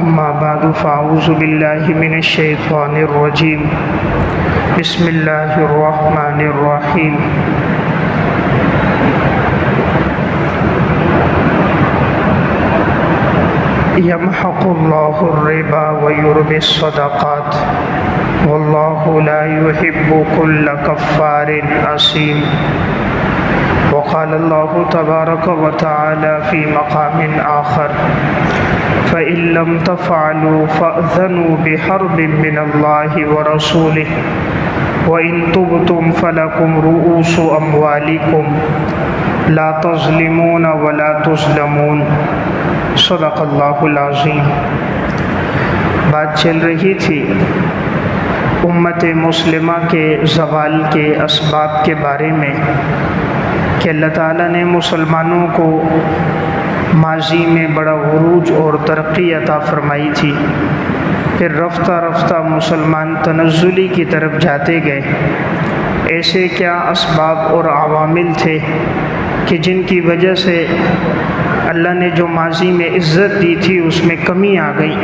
أما بعد فأعوذ بالله من الشيطان الرجيم بسم الله الرحمن الرحيم يمحق الله الربا ويربي الصدقات والله لا يحب كل كفار أثيم وقال الله تبارك وتعالى في مقام آخر فإن لم تفعلوا فأذنوا بحرب من الله ورسوله وإن تبتم فلكم رؤوس أموالكم لا تظلمون ولا تظلمون صدق اللہ العظیم۔ بات چل رہی تھی امت مسلمہ کے زوال کے اسباب کے بارے میں کہ اللہ تعالیٰ نے مسلمانوں کو ماضی میں بڑا عروج اور ترقی عطا فرمائی تھی، پھر رفتہ رفتہ مسلمان تنزلی کی طرف جاتے گئے۔ ایسے کیا اسباب اور عوامل تھے کہ جن کی وجہ سے اللہ نے جو ماضی میں عزت دی تھی اس میں کمی آ گئی؟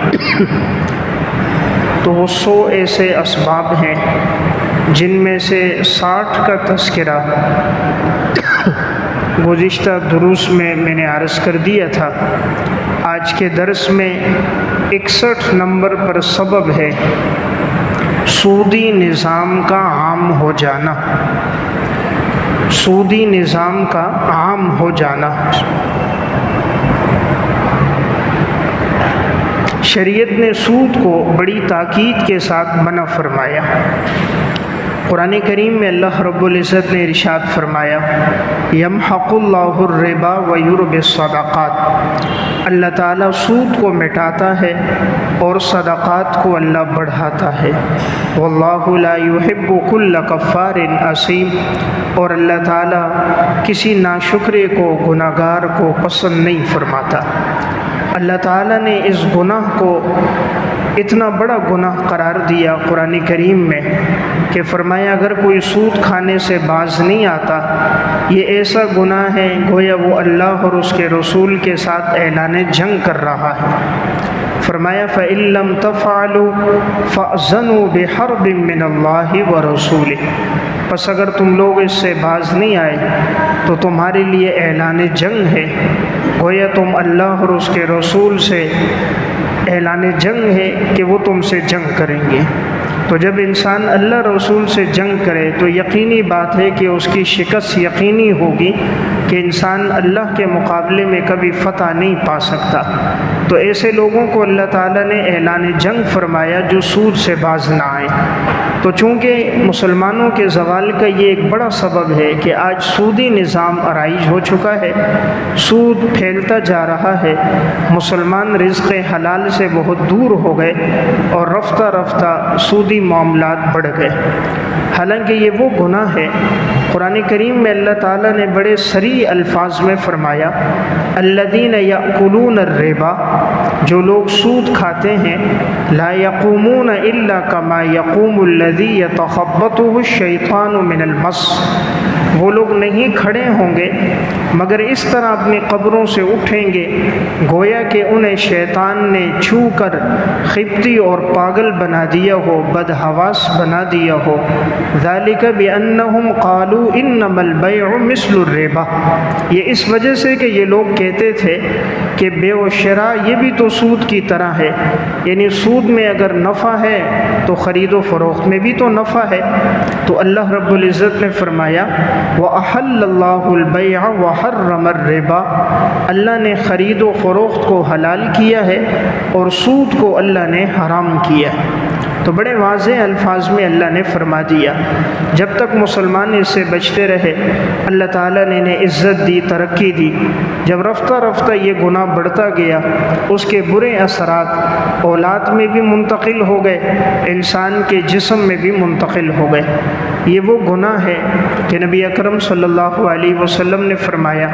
تو وہ 100 ایسے اسباب ہیں جن میں سے 60 کا تذکرہ گزشتہ دروس میں نے عرض کر دیا تھا۔ آج کے درس میں 61 نمبر پر سبب ہے سودی نظام کا عام ہو جانا۔ سودی نظام کا عام ہو جانا۔ شریعت نے سود کو بڑی تاکید کے ساتھ منع فرمایا۔ قرآن کریم میں اللہ رب العزت نے ارشاد فرمایا یمحق اللہ الربا ویربی الصدقات، اللہ تعالیٰ سود کو مٹاتا ہے اور صدقات کو اللہ بڑھاتا ہے۔ واللہ لا يحب كل کفار اثیم، اور اللہ تعالیٰ کسی ناشکرے کو، گناہگار کو پسند نہیں فرماتا۔ اللہ تعالیٰ نے اس گناہ کو اتنا بڑا گناہ قرار دیا قرآن کریم میں کہ فرمایا اگر کوئی سود کھانے سے باز نہیں آتا یہ ایسا گناہ ہے گویا وہ اللہ اور اس کے رسول کے ساتھ اعلان جنگ کر رہا ہے۔ فرمایا فَإِن لَّمْ تَفْعَلُوا فَأْذَنُوا بِحَرْبٍ مِّنَ اللَّهِ وَرَسُولِهِ، پس اگر تم لوگ اس سے باز نہیں آئے تو تمہارے لیے اعلان جنگ ہے، گویا تم اللہ اور اس کے رسول سے اعلان جنگ ہے کہ وہ تم سے جنگ کریں گے۔ تو جب انسان اللہ رسول سے جنگ کرے تو یقینی بات ہے کہ اس کی شکست یقینی ہوگی کہ انسان اللہ کے مقابلے میں کبھی فتح نہیں پا سکتا۔ تو ایسے لوگوں کو اللہ تعالیٰ نے اعلان جنگ فرمایا جو سود سے باز نہ آئے۔ تو چونکہ مسلمانوں کے زوال کا یہ ایک بڑا سبب ہے کہ آج سودی نظام عرائج ہو چکا ہے، سود پھیلتا جا رہا ہے، مسلمان رزق حلال سے بہت دور ہو گئے اور رفتہ رفتہ سودی معاملات بڑھ گئے۔ حالانکہ یہ وہ گناہ ہے، قرآن کریم میں اللہ تعالیٰ نے بڑے صریح الفاظ میں فرمایا الذین یأکلون الربا، جو لوگ سود کھاتے ہیں، لا یقومون الا کما یقوم الذی یتخبطہ الشیطان من المس، وہ لوگ نہیں کھڑے ہوں گے مگر اس طرح اپنی قبروں سے اٹھیں گے گویا کہ انہیں شیطان نے چھو کر خبتی اور پاگل بنا دیا ہو، بدحواس بنا دیا ہو۔ ذالک بانہم قالوا انما البیع مثل الربا، یہ اس وجہ سے کہ یہ لوگ کہتے تھے کہ بیع و شراء یہ بھی تو سود کی طرح ہے، یعنی سود میں اگر نفع ہے تو خرید و فروخت میں بھی تو نفع ہے۔ تو اللہ رب العزت نے فرمایا وَأَحَلَّ اللَّهُ الْبَيْعَ وَحَرَّمَ الرِّبَا، اللہ نے خرید و فروخت کو حلال کیا ہے اور سود کو اللہ نے حرام کیا ہے۔ تو بڑے واضح الفاظ میں اللہ نے فرما دیا۔ جب تک مسلمان اس سے بچتے رہے اللہ تعالیٰ نے انہیں عزت دی، ترقی دی۔ جب رفتہ رفتہ یہ گناہ بڑھتا گیا اس کے برے اثرات اولاد میں بھی منتقل ہو گئے، انسان کے جسم میں بھی منتقل ہو گئے۔ یہ وہ گناہ ہے کہ نبی اکرم صلی اللہ علیہ وسلم نے فرمایا،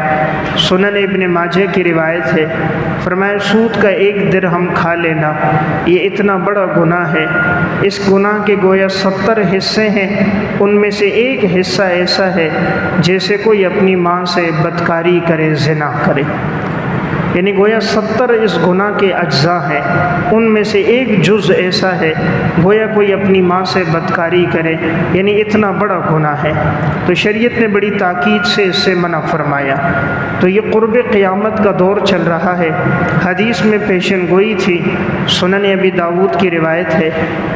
سنن ابن ماجہ کی روایت ہے، فرمایا سود کا 1 درہم کھا لینا یہ اتنا بڑا گناہ ہے، اس گناہ کے گویا 70 حصے ہیں، ان میں سے 1 حصہ ایسا ہے جیسے کوئی اپنی ماں سے بدکاری کرے، زنا کرے۔ یعنی گویا 70 اس گناہ کے اجزاء ہیں، ان میں سے ایک جز ایسا ہے گویا کوئی اپنی ماں سے بدکاری کرے، یعنی اتنا بڑا گناہ ہے۔ تو شریعت نے بڑی تاکید سے اس سے منع فرمایا۔ تو یہ قرب قیامت کا دور چل رہا ہے، حدیث میں پیشن گوئی تھی، سنن ابی داؤد کی روایت ہے،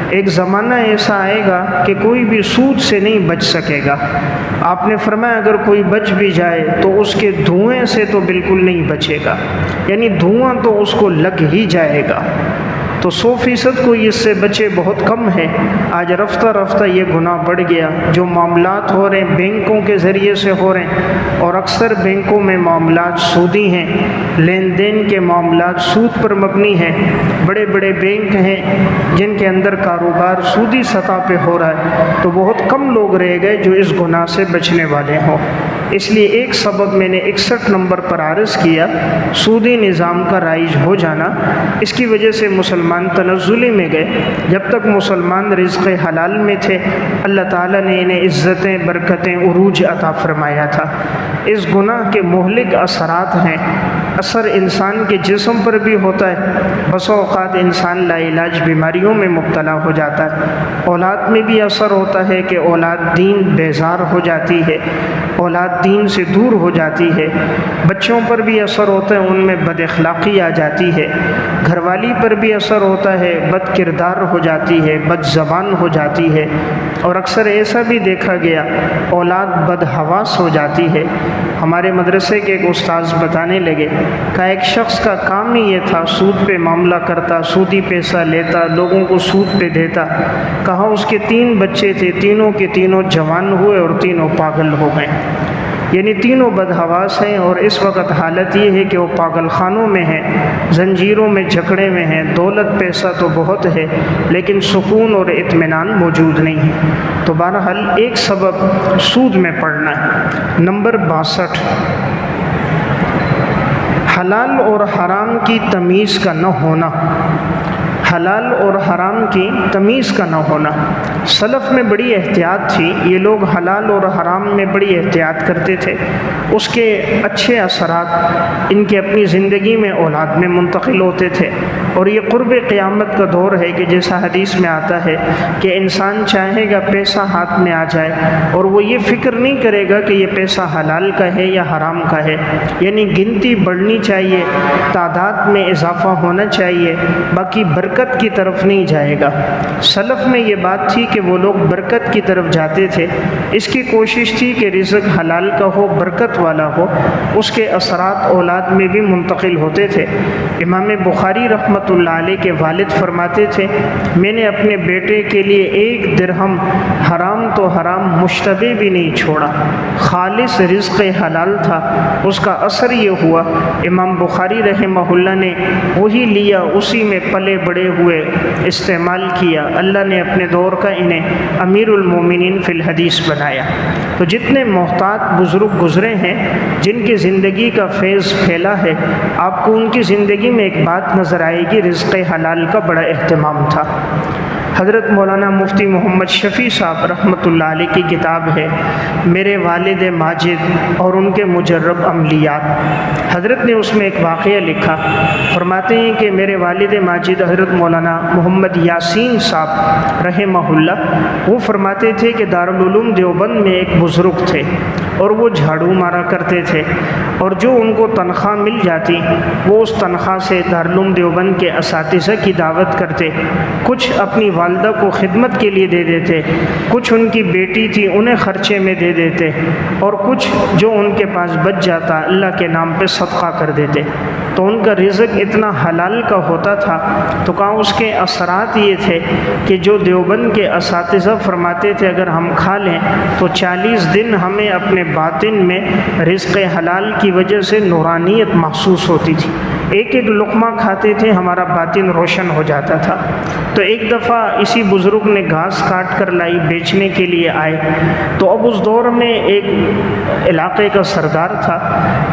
ایک زمانہ ایسا آئے گا کہ کوئی بھی سود سے نہیں بچ سکے گا۔ آپ نے فرمایا اگر کوئی بچ بھی جائے تو اس کے دھوئیں سے تو بالکل نہیں بچے گا، یعنی دھواں تو اس کو لگ ہی جائے گا۔ تو 100% کوئی اس سے بچے بہت کم ہے۔ آج رفتہ رفتہ یہ گناہ بڑھ گیا، جو معاملات ہو رہے ہیں بینکوں کے ذریعے سے ہو رہے ہیں، اور اکثر بینکوں میں معاملات سودی ہیں، لین دین کے معاملات سود پر مبنی ہیں۔ بڑے بڑے بینک ہیں جن کے اندر کاروبار سودی سطح پہ ہو رہا ہے، تو بہت کم لوگ رہ گئے جو اس گناہ سے بچنے والے ہوں۔ اس لیے ایک سبب میں نے 61 نمبر پر عرض کیا، سودی نظام کا رائج ہو جانا۔ اس کی وجہ سے مسلمان تنزلی میں گئے۔ جب تک مسلمان رزق حلال میں تھے، اللہ تعالیٰ نے انہیں عزتیں، برکتیں، عروج عطا فرمایا تھا۔ اس گناہ کے مہلک اثرات ہیں، اثر انسان کے جسم پر بھی ہوتا ہے، بس اوقات انسان لا علاج بیماریوں میں مبتلا ہو جاتا ہے۔ اولاد میں بھی اثر ہوتا ہے کہ اولاد دین بیزار ہو جاتی ہے، اولاد دین سے دور ہو جاتی ہے۔ بچوں پر بھی اثر ہوتا ہے، ان میں بد اخلاقی آ جاتی ہے۔ گھر والی پر بھی اثر ہوتا ہے، بد کردار ہو جاتی ہے، بد زبان ہو جاتی ہے، اور اکثر ایسا بھی دیکھا گیا اولاد بد حواس ہو جاتی ہے۔ ہمارے مدرسے کے ایک استاذ بتانے لگے کہ ایک شخص کا کام ہی یہ تھا، سود پہ معاملہ کرتا، سودی پیسہ لیتا، لوگوں کو سود پہ دیتا۔ کہا اس کے 3 بچے تھے، تینوں کے تینوں جوان ہوئے اور تینوں پاگل ہو گئے، یعنی تینوں بدحواس ہیں، اور اس وقت حالت یہ ہے کہ وہ پاگل خانوں میں ہیں، زنجیروں میں جکڑے میں ہیں۔ دولت پیسہ تو بہت ہے لیکن سکون اور اطمینان موجود نہیں ہے۔ تو بہرحال ایک سبب سود میں پڑنا ہے۔ نمبر 62، حلال اور حرام کی تمیز کا نہ ہونا۔ حلال اور حرام کی تمیز کا نہ ہونا۔ سلف میں بڑی احتیاط تھی، یہ لوگ حلال اور حرام میں بڑی احتیاط کرتے تھے۔ اس کے اچھے اثرات ان کے اپنی زندگی میں اولاد میں منتقل ہوتے تھے۔ اور یہ قرب قیامت کا دور ہے کہ جیسا حدیث میں آتا ہے کہ انسان چاہے گا پیسہ ہاتھ میں آ جائے اور وہ یہ فکر نہیں کرے گا کہ یہ پیسہ حلال کا ہے یا حرام کا ہے، یعنی گنتی بڑھنی چاہیے، تعداد میں اضافہ ہونا چاہیے، باقی برکت کی طرف نہیں جائے گا۔ سلف میں یہ بات تھی کہ وہ لوگ برکت کی طرف جاتے تھے، اس کی کوشش تھی کہ رزق حلال کا ہو، برکت والا ہو، اس کے اثرات اولاد میں بھی منتقل ہوتے تھے۔ امام بخاری رحمۃ اللہ علیہ کے والد فرماتے تھے، میں نے اپنے بیٹے کے لیے 1 درہم حرام تو حرام مشتبہ بھی نہیں چھوڑا، خالص رزق حلال تھا۔ اس کا اثر یہ ہوا امام بخاری رحمہ اللہ نے وہی لیا، اسی میں پلے بڑے ہوئے، استعمال کیا۔ اللہ نے اپنے دور کا انہیں امیر المومنین فی الحدیث بنایا۔ تو جتنے محتاط بزرگ گزرے ہیں، جن کی زندگی کا فیض پھیلا ہے، آپ کو ان کی زندگی میں ایک بات نظر آئے گی، رزق حلال کا بڑا اہتمام تھا۔ حضرت مولانا مفتی محمد شفیع صاحب رحمۃ اللہ علیہ کی کتاب ہے میرے والد ماجد اور ان کے مجرب عملیات۔ حضرت نے اس میں ایک واقعہ لکھا، فرماتے ہیں کہ میرے والد ماجد حضرت مولانا محمد یاسین صاحب رحمہ اللہ، وہ فرماتے تھے کہ دارالعلوم دیوبند میں ایک بزرگ تھے اور وہ جھاڑو مارا کرتے تھے، اور جو ان کو تنخواہ مل جاتی وہ اس تنخواہ سے دارالعلوم دیوبند کے اساتذہ کی دعوت کرتے، کچھ اپنی والدہ کو خدمت کے لیے دے دیتے، کچھ ان کی بیٹی تھی انہیں خرچے میں دے دیتے، اور کچھ جو ان کے پاس بچ جاتا اللہ کے نام پہ صدقہ کر دیتے۔ تو ان کا رزق اتنا حلال کا ہوتا تھا۔ تو کہاں اس کے اثرات یہ تھے کہ جو دیوبند کے اساتذہ فرماتے تھے اگر ہم کھا لیں تو 40 دن ہمیں اپنے باطن میں رزق حلال کی وجہ سے نورانیت محسوس ہوتی تھی، ایک ایک لقمہ کھاتے تھے ہمارا باطن روشن ہو جاتا تھا۔ تو ایک دفعہ اسی بزرگ نے گھاس کاٹ کر لائی، بیچنے کے لیے آئے، تو اب اس دور میں ایک علاقے کا سردار تھا،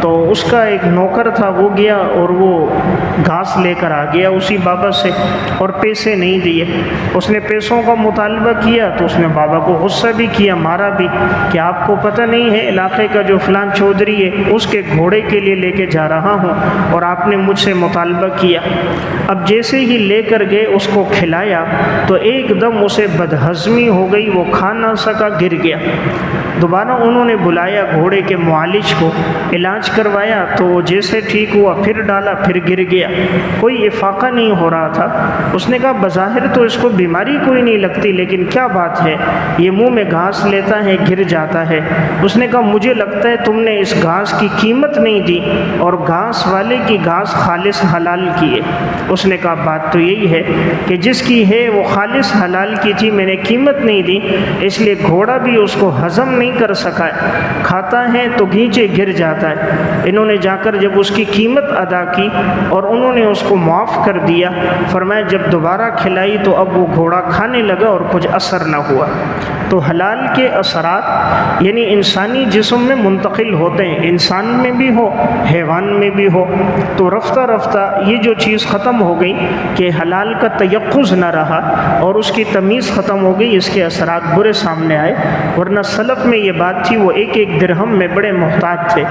تو اس کا ایک نوکر تھا، وہ گیا اور وہ گھاس لے کر آ گیا اسی بابا سے اور پیسے نہیں دیے۔ اس نے پیسوں کا مطالبہ کیا تو اس نے بابا کو غصہ بھی کیا، مارا بھی کہ آپ کو پتہ نہیں ہے علاقے کا جو فلان چودھری ہے اس کے گھوڑے کے لیے لے کے جا رہا ہوں اور آپ نے مجھ سے مطالبہ کیا۔ اب جیسے ہی لے کر گئے اس کو کھلایا تو ایک دم اسے بدہضمی ہو گئی، وہ کھا نہ سکا، گر گیا۔ دوبارہ انہوں نے بلایا گھوڑے کے معالج کو، علاج کروایا تو وہ جیسے ٹھیک ہوا پھر ڈالا، پھر گر گیا، کوئی افاقہ نہیں ہو رہا تھا۔ اس نے کہا بظاہر تو اس کو بیماری کوئی نہیں لگتی، لیکن کیا بات ہے، یہ منہ میں گھاس لیتا ہے گر جاتا ہے۔ اس نے کہا مجھے لگتا ہے تم نے اس گھاس کی قیمت نہیں دی اور گھاس والے کی گھاس خالص حلال کی ہے۔ اس نے کہا بات تو یہی ہے کہ جس کی ہے وہ خالص حلال کی تھی، میں نے قیمت نہیں دی، اس لیے گھوڑا بھی اس کو ہضم نہیں کر سکا، کھاتا ہے تو گھینچے گر جاتا ہے۔ انہوں نے جا کر جب اس کی قیمت ادا کی اور انہوں نے اس کو معاف کر دیا، فرمایا جب دوبارہ کھلائی تو اب وہ گھوڑا کھانے لگا اور کچھ اثر نہ ہوا۔ تو حلال کے اثرات یعنی انسانی جسم میں منتقل ہوتے ہیں، انسان میں بھی ہو حیوان میں بھی ہو۔ تو رفتہ رفتہ یہ جو چیز ختم ہو گئی کہ حلال کا تیقظ نہ رہا اور اس کی تمیز ختم ہو گئی، اس کے اثرات برے سامنے آئے۔ ورنہ سلف میں یہ بات تھی، وہ ایک ایک درہم میں بڑے محتاط تھے،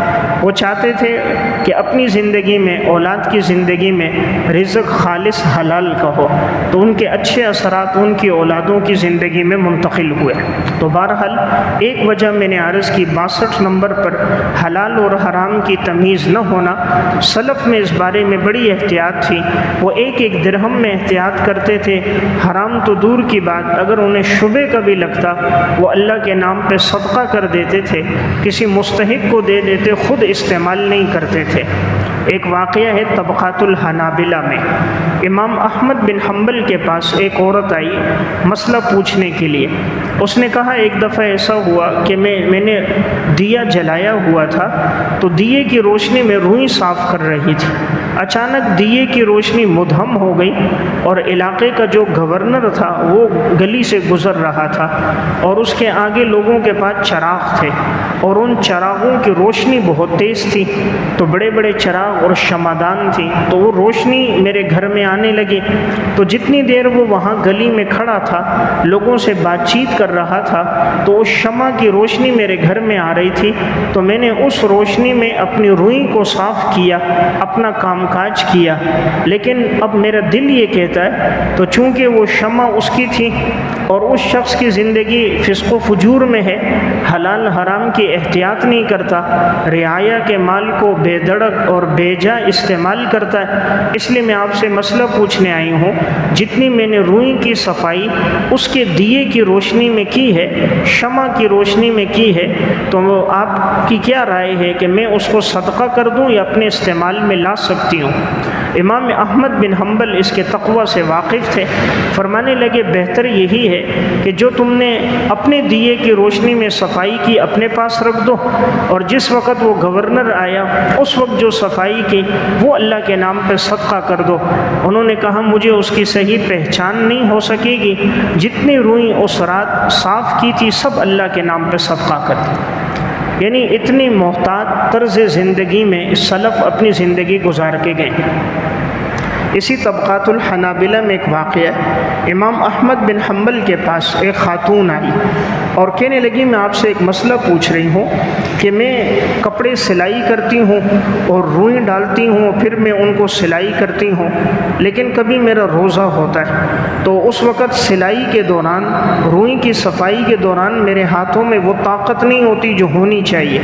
وہ چاہتے تھے کہ اپنی زندگی میں، اولاد کی زندگی میں رزق خالص حلال کا ہو، تو ان کے اچھے اثرات ان کی اولادوں کی زندگی میں منتقل ہوئے۔ تو بہرحال ایک وجہ میں نے عرض کی 62 نمبر پر حلال اور حرام کی تمیز نہ ہونا، سلف میں اس بارے میں بڑی احتیاط تھی، وہ ایک ایک درہم میں احتیاط کرتے تھے، حرام تو دور کی بات، اگر انہیں شبے کا بھی لگتا وہ اللہ کے نام پہ صدقہ کر دیتے تھے، کسی مستحق کو دے دیتے، خود استعمال نہیں کرتے تھے۔ ایک واقعہ ہے طبقات الحنابلہ میں، امام احمد بن حنبل کے پاس ایک عورت آئی مسئلہ پوچھنے کے لیے۔ اس نے کہا ایک دفعہ ایسا ہوا کہ میں نے دیا جلایا ہوا تھا تو دیے کی روشنی میں روئی صاف کر رہی تھی، اچانک دیے کی روشنی مدھم ہو گئی اور علاقے کا جو گورنر تھا وہ گلی سے گزر رہا تھا اور اس کے آگے لوگوں کے پاس چراغ تھے اور ان چراغوں کی روشنی بہت تیز تھی، تو بڑے بڑے چراغ اور شمعدان تھی، تو وہ روشنی میرے گھر میں آنے لگی۔ تو جتنی دیر وہ وہاں گلی میں کھڑا تھا لوگوں سے بات چیت کر رہا تھا تو اس شمع کی روشنی میرے گھر میں آ رہی تھی، تو میں نے اس روشنی میں اپنی روئی کو صاف کیا، اپنا کام کاج کیا، لیکن اب میرا دل یہ کہتا ہے، تو چونکہ وہ شمع اس کی تھی اور اس شخص کی زندگی فسق و فجور میں ہے، حلال حرام کی احتیاط نہیں کرتا، رعایا کے مال کو بے دڑک اور بے جا استعمال کرتا ہے، اس لیے میں آپ سے مسئلہ پوچھنے آئی ہوں، جتنی میں نے روئی کی صفائی اس کے دیے کی روشنی میں کی ہے، شمع کی روشنی میں کی ہے، تو آپ کی کیا رائے ہے کہ میں اس کو صدقہ کر دوں یا اپنے استعمال میں لا سکتی ہوں؟ امام احمد بن حنبل اس کے تقوی سے واقف تھے، فرمانے لگے بہتر یہی ہے کہ جو تم نے اپنے دیے کی روشنی میں صفائی کی اپنے پاس رکھ دو، اور جس وقت وہ گورنر آیا اس وقت جو صفائی کی وہ اللہ کے نام پہ صدقہ کر دو۔ انہوں نے کہا مجھے اس کی صحیح پہچان نہیں ہو سکے گی، جتنی روئی اس رات صاف کی تھی سب اللہ کے نام پہ صدقہ کر دی۔ یعنی اتنی محتاط طرز زندگی میں سلف اپنی زندگی گزار کے گئے۔ اسی طبقات الحنابلہ میں ایک واقعہ ہے، امام احمد بن حنبل کے پاس ایک خاتون آئی اور کہنے لگی میں آپ سے ایک مسئلہ پوچھ رہی ہوں کہ میں کپڑے سلائی کرتی ہوں اور روئی ڈالتی ہوں، پھر میں ان کو سلائی کرتی ہوں، لیکن کبھی میرا روزہ ہوتا ہے تو اس وقت سلائی کے دوران، روئی کی صفائی کے دوران میرے ہاتھوں میں وہ طاقت نہیں ہوتی جو ہونی چاہیے۔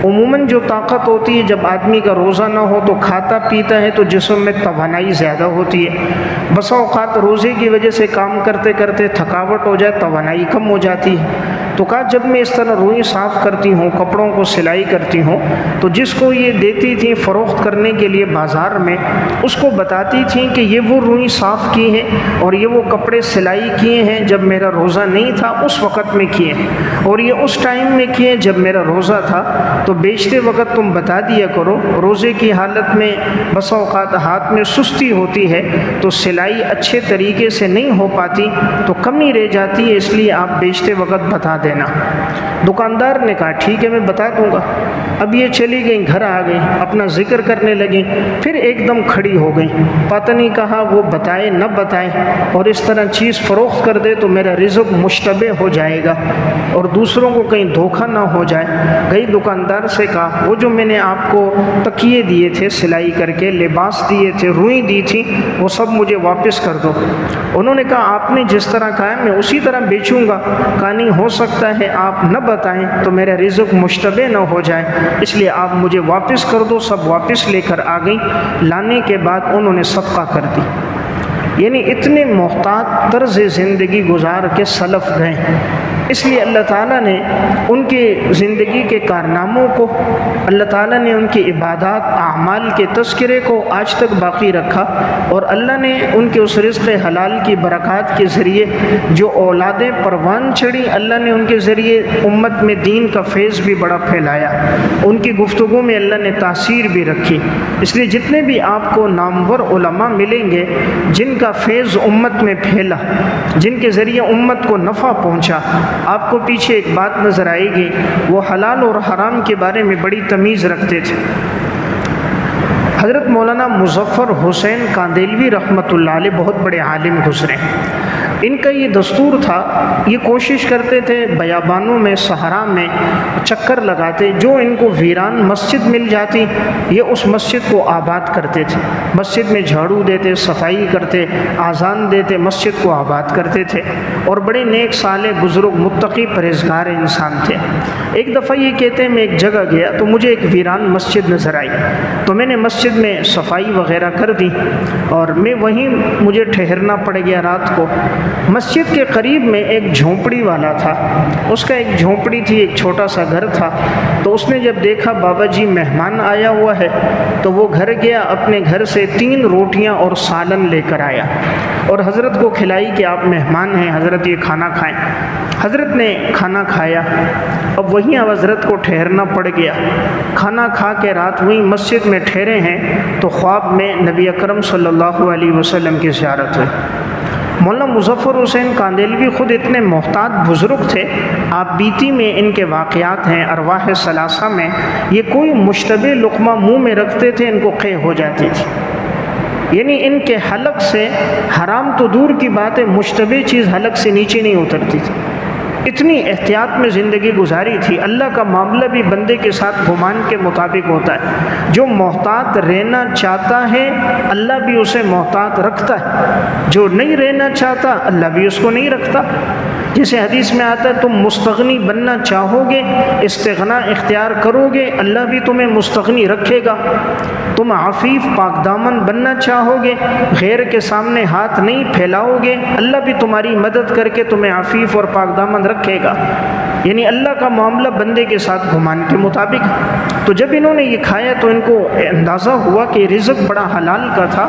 عموماً جو طاقت ہوتی ہے جب آدمی کا روزہ نہ ہو تو کھاتا پیتا ہے تو جسم میں توانائی زیادہ ہوتی ہے، بسا اوقات روزے کی وجہ سے کام کرتے کرتے تھکاوٹ ہو جائے، توانائی کم ہو جاتی ہے۔ تو کہا جب میں اس طرح روئی صاف کرتی ہوں، کپڑوں کو سلائی کرتی ہوں، تو جس کو یہ دیتی تھی فروخت کرنے کے لیے بازار میں، اس کو بتاتی تھیں کہ یہ وہ روئی صاف کی ہے اور یہ وہ کپڑے سلائی کیے ہیں جب میرا روزہ نہیں تھا اس وقت میں کیے ہیں، اور یہ اس ٹائم میں کیے جب میرا روزہ تھا، تو بیچتے وقت تم بتا دیا کرو، روزے کی حالت میں بسا اوقات ہاتھ میں سستی درستی ہوتی ہے تو سلائی اچھے طریقے سے نہیں ہو پاتی تو کمی رہ جاتی ہے، اس لیے آپ بیچتے وقت بتا دینا۔ دکاندار نے کہا ٹھیک ہے میں بتا دوں گا۔ اب یہ چلی گئیں، گھر آ گئیں، اپنا ذکر کرنے لگیں، پھر ایک دم کھڑی ہو گئیں، پتہ نہیں کہا وہ بتائے نہ بتائے، اور اس طرح چیز فروخت کر دے تو میرا رزق مشتبہ ہو جائے گا اور دوسروں کو کہیں دھوکہ نہ ہو جائے۔ گئی دکاندار سے کہا وہ جو میں نے آپ کو تکیے دیے تھے سلائی کر کے، لباس دیے تھے، روئی دی تھی، وہ سب مجھے واپس کر دو۔ انہوں نے کہا آپ نے جس طرح کہا ہے میں اسی طرح بیچوں گا۔ کہا نہیں، ہو سکتا ہے آپ نہ بتائیں تو میرا رزق مشتبہ نہ ہو جائے، اس لیے آپ مجھے واپس کر دو۔ سب واپس لے کر آ گئیں، لانے کے بعد انہوں نے صدقہ کر دی۔ یعنی اتنے محتاط طرز زندگی گزار کے سلف گئے، اس لیے اللہ تعالیٰ نے ان کے زندگی کے کارناموں کو، اللہ تعالیٰ نے ان کی عبادات اعمال کے تذکرے کو آج تک باقی رکھا، اور اللہ نے ان کے اس رزق حلال کی برکات کے ذریعے جو اولادیں پروان چڑھی، اللہ نے ان کے ذریعے امت میں دین کا فیض بھی بڑا پھیلایا، ان کی گفتگو میں اللہ نے تاثیر بھی رکھی۔ اس لیے جتنے بھی آپ کو نامور علماء ملیں گے جن کا فیض امت میں پھیلا، جن کے ذریعے امت کو نفع پہنچا، آپ کو پیچھے ایک بات نظر آئے گی، وہ حلال اور حرام کے بارے میں بڑی تمیز رکھتے تھے۔ حضرت مولانا مظفر حسین کاندیلوی رحمۃ اللہ علیہ بہت بڑے عالم گزرے، ان کا یہ دستور تھا، یہ کوشش کرتے تھے بیابانوں میں صحرا میں چکر لگاتے، جو ان کو ویران مسجد مل جاتی یہ اس مسجد کو آباد کرتے تھے، مسجد میں جھاڑو دیتے، صفائی کرتے، آذان دیتے، مسجد کو آباد کرتے تھے، اور بڑے نیک صالح بزرگ متقی پرہیزگار انسان تھے۔ ایک دفعہ یہ کہتے ہیں میں ایک جگہ گیا تو مجھے ایک ویران مسجد نظر آئی، تو میں نے مسجد میں صفائی وغیرہ کر دی اور میں وہیں مجھے ٹھہرنا پڑ گیا رات کو۔ مسجد کے قریب میں ایک جھونپڑی والا تھا، اس کا ایک جھونپڑی تھی، ایک چھوٹا سا گھر تھا، تو اس نے جب دیکھا بابا جی مہمان آیا ہوا ہے تو وہ گھر گیا، اپنے گھر سے 3 روٹیاں اور سالن لے کر آیا اور حضرت کو کھلائی کہ آپ مہمان ہیں، حضرت یہ کھانا کھائیں۔ حضرت نے کھانا کھایا، اب وہیں اب حضرت کو ٹھہرنا پڑ گیا۔ کھانا کھا کے رات وہیں مسجد میں ٹھہرے ہیں تو خواب میں نبی اکرم صلی اللہ علیہ وسلم کی زیارت ہوئی۔ مولانا مظفر حسین کاندیلوی خود اتنے محتاط بزرگ تھے، آپ بیتی میں ان کے واقعات ہیں، ارواح ثلاثہ میں، یہ کوئی مشتبہ لقمہ منہ میں رکھتے تھے ان کو قے ہو جاتی تھی، یعنی ان کے حلق سے حرام تو دور کی بات ہے، مشتبہ چیز حلق سے نیچے نہیں اترتی تھی، اتنی احتیاط میں زندگی گزاری تھی۔ اللہ کا معاملہ بھی بندے کے ساتھ گمان کے مطابق ہوتا ہے، جو محتاط رہنا چاہتا ہے اللہ بھی اسے محتاط رکھتا ہے، جو نہیں رہنا چاہتا اللہ بھی اس کو نہیں رکھتا۔ جیسے حدیث میں آتا ہے تم مستغنی بننا چاہو گے، استغنا اختیار کرو گے، اللہ بھی تمہیں مستغنی رکھے گا۔ تم عفیف پاک دامن بننا چاہو گے، غیر کے سامنے ہاتھ نہیں پھیلاؤ گے، اللہ بھی تمہاری مدد کر کے تمہیں عفیف اور پاک دامن رکھے گا۔ یعنی اللہ کا معاملہ بندے کے ساتھ گمان کے مطابق۔ تو جب انہوں نے یہ کھایا تو ان کو اندازہ ہوا کہ رزق بڑا حلال کا تھا،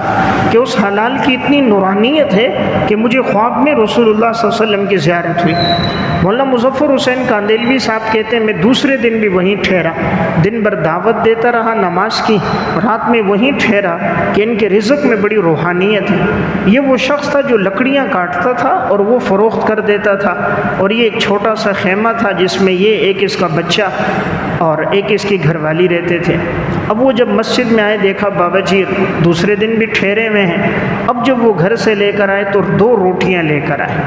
کہ اس حلال کی اتنی نورانیت ہے کہ مجھے خواب میں رسول اللہ صلی اللہ علیہ وسلم کی زیارت ہوئی۔ مولانا مظفر حسین کاندیلوی صاحب کہتے ہیں میں دوسرے دن بھی وہیں ٹھہرا، دن بھر دعوت دیتا رہا نماز کی، رات میں وہیں ٹھہرا کہ ان کے رزق میں بڑی روحانیت ہے۔ یہ وہ شخص تھا جو لکڑیاں کاٹتا تھا اور وہ فروخت کر دیتا تھا، اور یہ ایک چھوٹا سا خیمہ تھا جس میں یہ ایک اس کا بچہ اور ایک اس کی گھر والی رہتے تھے۔ اب وہ جب مسجد میں آئے دیکھا بابا جی دوسرے دن بھی ٹھہرے ہوئے ہیں، اب جب وہ گھر سے لے کر آئے تو 2 روٹیاں لے کر آئے،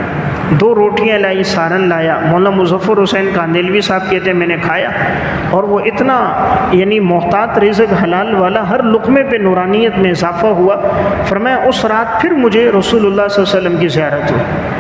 2 روٹیاں لائی، سالن لایا۔ مولانا مظفر حسین کاندیلوی صاحب کہتے ہیں میں نے کھایا اور وہ اتنا یعنی محتاط رزق حلال والا، ہر لقمے پہ نورانیت میں اضافہ ہوا۔ فرمایا اس رات پھر مجھے رسول اللہ صلی اللہ علیہ وسلم کی زیارت ہوئی،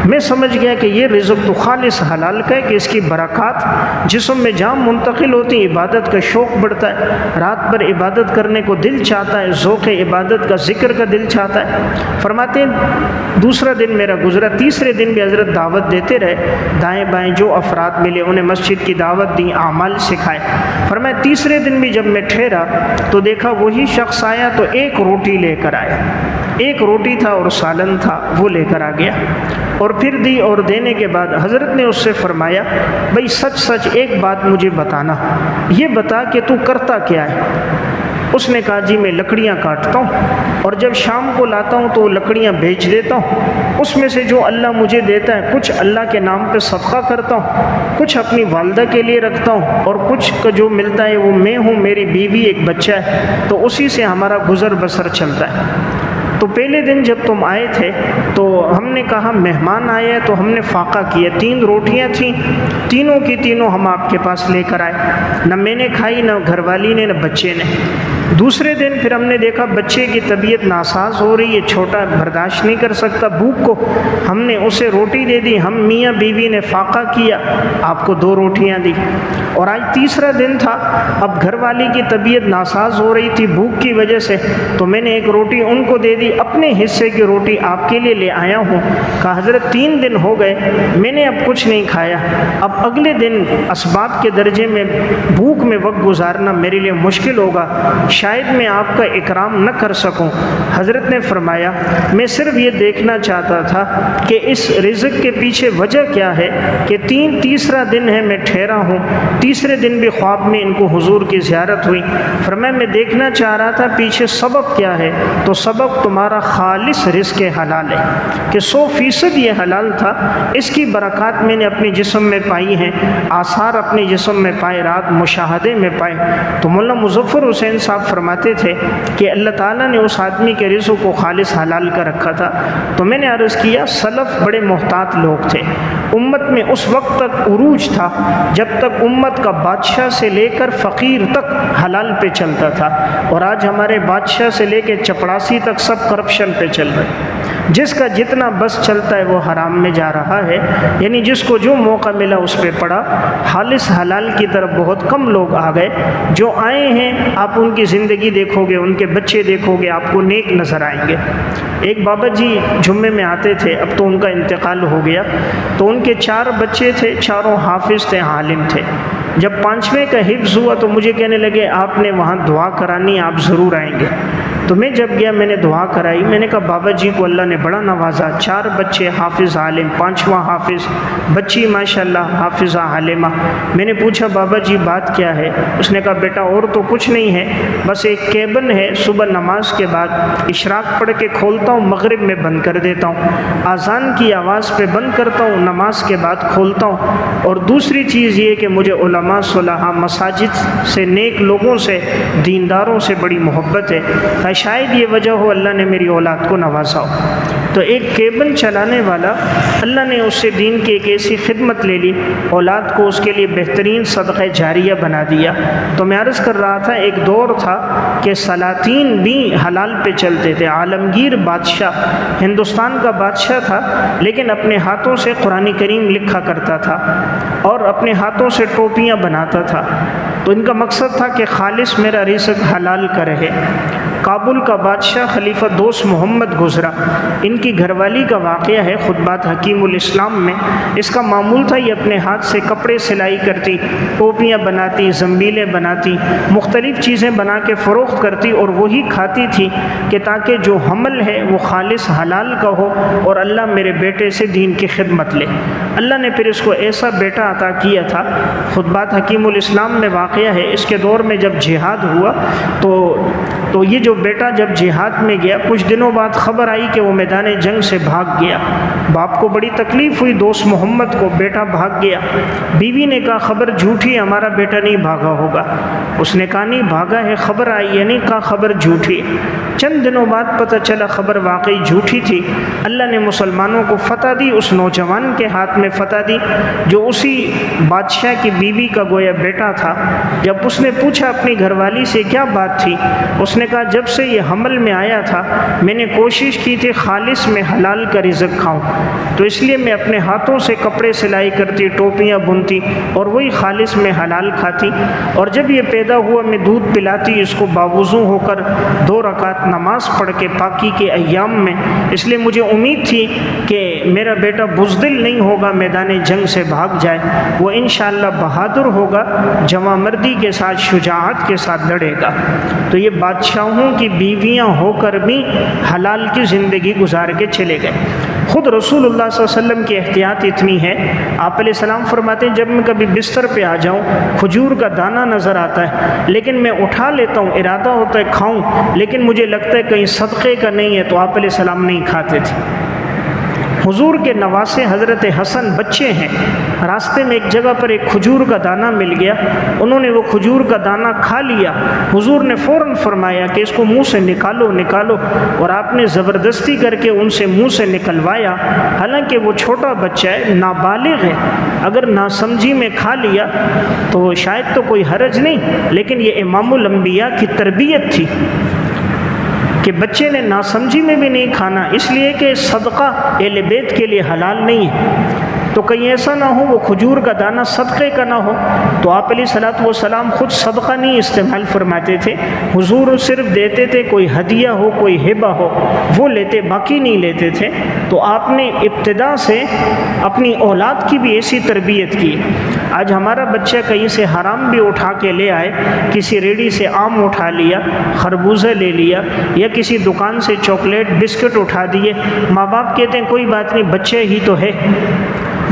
میں سمجھ گیا کہ یہ رزق تو خالص حلال کا ہے، کہ اس کی برکات جسم میں جام منتقل ہوتی ہیں، عبادت کا شوق بڑھتا ہے، رات بھر عبادت کرنے کو دل چاہتا ہے، ذوق عبادت کا ذکر کا دل چاہتا ہے۔ فرماتے ہیں دوسرا دن میرا گزرا، تیسرے دن بھی حضرت دعوت دیتے رہے، دائیں بائیں جو افراد ملے انہیں مسجد کی دعوت دی، اعمال سکھائے۔ فرمایا تیسرے دن بھی جب میں ٹھہرا تو دیکھا وہی شخص آیا تو 1 روٹی لے کر آیا، 1 روٹی تھا اور سالن تھا، وہ لے کر آ گیا اور پھر دی، اور دینے کے بعد حضرت نے اس سے فرمایا بھئی سچ سچ ایک بات مجھے بتانا، یہ بتا کہ تو کرتا کیا ہے؟ اس نے کہا جی میں لکڑیاں کاٹتا ہوں اور جب شام کو لاتا ہوں تو لکڑیاں بیچ دیتا ہوں، اس میں سے جو اللہ مجھے دیتا ہے کچھ اللہ کے نام پہ صدقہ کرتا ہوں، کچھ اپنی والدہ کے لیے رکھتا ہوں، اور کچھ کا جو ملتا ہے وہ میں ہوں، میری بیوی، ایک بچہ ہے، تو اسی سے ہمارا گزر بسر چلتا ہے۔ تو پہلے دن جب تم آئے تھے تو ہم نے کہا مہمان آئے ہیں، تو ہم نے فاقہ کیا، 3 روٹیاں تھیں، تینوں کی تینوں ہم آپ کے پاس لے کر آئے، نہ میں نے کھائی، نہ گھر والی نے، نہ بچے نے۔ دوسرے دن پھر ہم نے دیکھا بچے کی طبیعت ناساز ہو رہی ہے، چھوٹا برداشت نہیں کر سکتا بھوک کو، ہم نے اسے روٹی دے دی، ہم میاں بیوی نے فاقہ کیا، آپ کو 2 روٹیاں دی۔ اور آج تیسرا دن تھا، اب گھر والی کی طبیعت ناساز ہو رہی تھی بھوک کی وجہ سے، تو میں نے ایک روٹی ان کو دے دی، اپنے حصے کی روٹی آپ کے لیے لے آیا ہوں۔ کہا حضرت 3 دن ہو گئے میں نے اب کچھ نہیں کھایا، اب اگلے دن اسباب کے درجے میں بھوک میں وقت گزارنا میرے لیے مشکل ہوگا، شاید میں آپ کا اکرام نہ کر سکوں۔ حضرت نے فرمایا میں صرف یہ دیکھنا چاہتا تھا کہ اس رزق کے پیچھے وجہ کیا ہے کہ تیسرا دن ہے میں ٹھہرا ہوں، تیسرے دن بھی خواب میں ان کو حضور کی زیارت ہوئی، فرمایا میں دیکھنا چاہ رہا تھا پیچھے سبب کیا ہے، تو سبب تمہارا خالص رزق حلال ہے کہ 100% یہ حلال تھا، اس کی برکات میں نے اپنے جسم میں پائی ہیں، آثار اپنے جسم میں پائے، رات مشاہدے میں پائے۔ تو مولانا مظفر حسین صاحب فرماتے تھے کہ اللہ تعالیٰ نے اس آدمی کے رزق کو خالص حلال کر رکھا تھا۔ تو میں نے عرض کیا سلف بڑے محتاط لوگ تھے، امت میں اس وقت تک عروج تھا جب تک امت کا بادشاہ سے لے کر فقیر تک حلال پہ چلتا تھا، اور آج ہمارے بادشاہ سے لے کے چپڑاسی تک سب کرپشن پہ چل رہے، جس کا جتنا بس چلتا ہے وہ حرام میں جا رہا ہے، یعنی جس کو جو موقع ملا اس پہ پڑا، خالص حلال کی طرف بہت کم لوگ آ گئے۔ جو آئے ہیں آپ ان کی زندگی دیکھو گے، ان کے بچے دیکھو گے، آپ کو نیک نظر آئیں گے۔ ایک بابا جی جمعے میں آتے تھے، اب تو ان کا انتقال ہو گیا، تو ان کے 4 بچے تھے، چاروں حافظ تھے، عالم تھے۔ جب 5ویں کا حفظ ہوا تو مجھے کہنے لگے آپ نے وہاں دعا کرانی، آپ ضرور آئیں گے۔ تو میں جب گیا میں نے دعا کرائی، میں نے کہا بابا جی کو اللہ نے بڑا نوازا، 4 بچے حافظ عالم، 5واں حافظ، بچی ماشاءاللہ حافظہ عالمہ۔ میں نے پوچھا بابا جی بات کیا ہے؟ اس نے کہا بیٹا اور تو کچھ نہیں ہے، بس ایک کیبن ہے، صبح نماز کے بعد اشراق پڑھ کے کھولتا ہوں، مغرب میں بند کر دیتا ہوں، اذان کی آواز پہ بند کرتا ہوں، نماز کے بعد کھولتا ہوں۔ اور دوسری چیز یہ کہ مجھے علماء صلحاء، مساجد سے، نیک لوگوں سے، دینداروں سے بڑی محبت ہے، شاید یہ وجہ ہو اللہ نے میری اولاد کو نوازا ہو۔ تو ایک کیبن چلانے والا اللہ نے اس سے دین کی ایک ایسی خدمت لے لی، اولاد کو اس کے لیے بہترین صدقہ جاریہ بنا دیا۔ تو میں عرض کر رہا تھا ایک دور تھا کہ سلاطین بھی حلال پہ چلتے تھے۔ عالمگیر بادشاہ ہندوستان کا بادشاہ تھا، لیکن اپنے ہاتھوں سے قرآن کریم لکھا کرتا تھا اور اپنے ہاتھوں سے ٹوپیاں بناتا تھا۔ تو ان کا مقصد تھا کہ خالص میرا رزق حلال کا رہے۔ کابل کا بادشاہ خلیفہ دوست محمد گزرا، ان کی گھر والی کا واقعہ ہے خطبات حکیم الاسلام میں۔ اس کا معمول تھا یہ اپنے ہاتھ سے کپڑے سلائی کرتی، ٹوپیاں بناتی، زنبیلیں بناتی، مختلف چیزیں بنا کے فروخت کرتی، اور وہی کھاتی تھی کہ تاکہ جو حمل ہے وہ خالص حلال کا ہو اور اللہ میرے بیٹے سے دین کی خدمت لے۔ اللہ نے پھر اس کو ایسا بیٹا عطا کیا تھا، خطبات حکیم الاسلام میں واقعہ ہے۔ اس کے دور میں جب جہاد ہوا تو یہ جو بیٹا جب جہاد میں گیا، کچھ دنوں بعد خبر آئی کہ وہ میدان جنگ سے بھاگ گیا۔ باپ کو بڑی تکلیف ہوئی دوست محمد کو، بیٹا بھاگ گیا۔ بیوی نے کہا خبر جھوٹی، ہمارا بیٹا نہیں بھاگا ہوگا۔ اس نے کہا نہیں بھاگا ہے، خبر آئی ہے، نہیں کہا خبر جھوٹی۔ چند دنوں بعد پتہ چلا خبر واقعی جھوٹی تھی۔ اللہ نے مسلمانوں کو فتح دی، اس نوجوان کے ہاتھ میں فتح دی جو اسی بادشاہ کی بیوی کا گویا بیٹا تھا۔ جب اس نے پوچھا اپنی گھر والی سے کیا بات تھی، اس نے کہا جب سے یہ حمل میں آیا تھا میں نے کوشش کی تھی خالص میں حلال کا رزق کھاؤں، تو اس لیے میں اپنے ہاتھوں سے کپڑے سلائی کرتی، ٹوپیاں بنتی اور وہی خالص میں حلال کھاتی، اور جب یہ پیدا ہوا میں دودھ پلاتی اس کو باوضو ہو کر 2 رکعت نماز پڑھ کے پاکی کے ایام میں۔ اس لیے مجھے امید تھی کہ میرا بیٹا بزدل نہیں ہوگا، میدان جنگ سے بھاگ جائے، وہ انشاءاللہ بہادر ہوگا، جواں مردی کے ساتھ، شجاعت کے ساتھ لڑے گا۔ تو یہ بادشاہوں کی بیویاں ہو کر بھی حلال کی زندگی گزار کے چلے گئے۔ خود رسول اللہ صلی اللہ علیہ وسلم کی احتیاط اتنی ہے، آپ علیہ السلام فرماتے ہیں جب میں کبھی بستر پہ آ جاؤں کھجور کا دانہ نظر آتا ہے لیکن میں اٹھا لیتا ہوں، ارادہ ہوتا ہے کھاؤں، لیکن مجھے لگتا ہے کہیں صدقے کا نہیں ہے، تو آپ علیہ السلام نہیں کھاتے تھے۔ حضور کے نواسے حضرت حسن بچے ہیں، راستے میں ایک جگہ پر ایک کھجور کا دانہ مل گیا، انہوں نے وہ کھجور کا دانہ کھا لیا، حضور نے فوراً فرمایا کہ اس کو منہ سے نکالو نکالو، اور آپ نے زبردستی کر کے ان سے منہ سے نکلوایا، حالانکہ وہ چھوٹا بچہ ہے، نابالغ ہے، اگر ناسمجھی میں کھا لیا تو شاید تو کوئی حرج نہیں، لیکن یہ امام الانبیاء کی تربیت تھی کہ بچے نے ناسمجھی میں بھی نہیں کھانا، اس لیے کہ صدقہ اہل بیت کے لیے حلال نہیں ہے، تو کہیں ایسا نہ ہو وہ کھجور کا دانہ صدقے کا نہ ہو، تو آپ علیہ الصلوۃ والسلام خود صدقہ نہیں استعمال فرماتے تھے، حضور صرف دیتے تھے کوئی ہدیہ ہو کوئی ہبہ ہو وہ لیتے، باقی نہیں لیتے تھے۔ تو آپ نے ابتدا سے اپنی اولاد کی بھی ایسی تربیت کی۔ آج ہمارا بچہ کہیں سے حرام بھی اٹھا کے لے آئے، کسی ریڑھی سے آم اٹھا لیا، خربوزہ لے لیا، یا کسی دکان سے چاکلیٹ بسکٹ اٹھا دیے، ماں باپ کہتے ہیں کوئی بات نہیں بچے ہی تو ہے،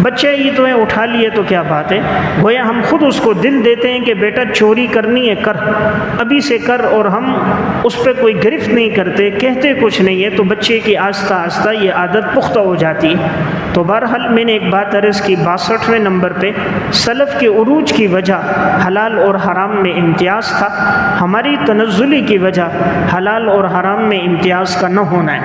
بچے ہی تو ہیں، اٹھا لیے تو کیا بات ہے، گویا ہم خود اس کو دل دیتے ہیں کہ بیٹا چوری کرنی ہے کر، ابھی سے کر، اور ہم اس پہ کوئی گرفت نہیں کرتے، کہتے کچھ نہیں ہے، تو بچے کی آہستہ آہستہ یہ عادت پختہ ہو جاتی ہے۔ تو بہرحال میں نے ایک بات عرض کی 62ویں نمبر پہ، سلف کے عروج کی وجہ حلال اور حرام میں امتیاز تھا، ہماری تنزلی کی وجہ حلال اور حرام میں امتیاز کا نہ ہونا ہے۔